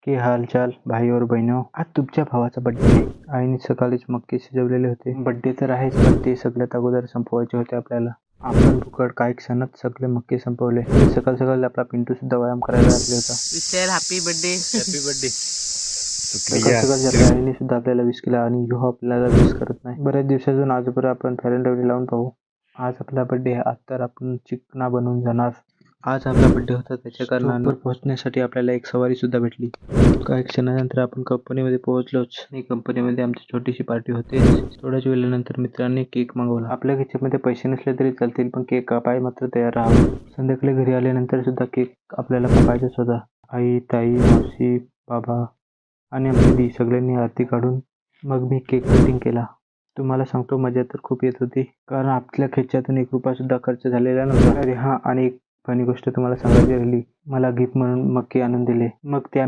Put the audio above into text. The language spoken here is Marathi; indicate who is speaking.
Speaker 1: की हालचाल भाई और बहिणो, आज तुमच्या भावाचा बड्डे आहे. आईने सकाळीच मक्के शिजवलेले होते. बड्डे तर आहेच, पण ते सगळ्यात अगोदर संपवायचे होते आपल्याला. आपण फुकट काही क्षणात सगळे मक्के संपवले. सकाळ सकाळी आपला पिंटू सुद्धा व्यायाम करायला लागले होता.
Speaker 2: विशाल हॅपी बर्थडे.
Speaker 3: Happy birthday.
Speaker 1: सकाळ सकाळी आपल्या आईने सुद्धा आपल्याला विश केला आणि ह्यो आपल्याला विश करत नाही. बऱ्याच दिवसातून आजपर्यंत आपण फेअर अँड लवली लावून पाहू. आज आपला बड्डे आहे, आज तर आपण चिकना बनवून जाणार. आज आपला बड्डे होता, त्याच्या कारणानं पोहोचण्यासाठी आपल्याला एक सवारी सुद्धा भेटली. काही क्षणानंतर आपण कंपनीमध्ये पोहोचलोच. आणि कंपनीमध्ये आमची छोटीशी पार्टी होती. थोड्याच वेळानंतर मित्रांनी केक मागवला. आपल्या खिशामध्ये पैसे नसले तरी चालतील, पण केक कापाय मात्र तयार राहावं. संध्याकाळी घरी आल्यानंतर सुद्धा केक आपल्याला कापायचाच होता. आई, ताई, मावशी, बाबा आणि आमची दी सगळ्यांनी आरती काढून मग मी केक कटिंग केला. तुम्हाला सांगतो, मजा तर खूप येत होती, कारण आपल्या खिशातून ₹1 सुद्धा खर्च झालेला नव्हता. अरे हां, आणि एक फनी गोष्ट तुम्हाला सांगायची राहिली. मला गिफ्ट म्हणून मक्के आणून दिले. मग ते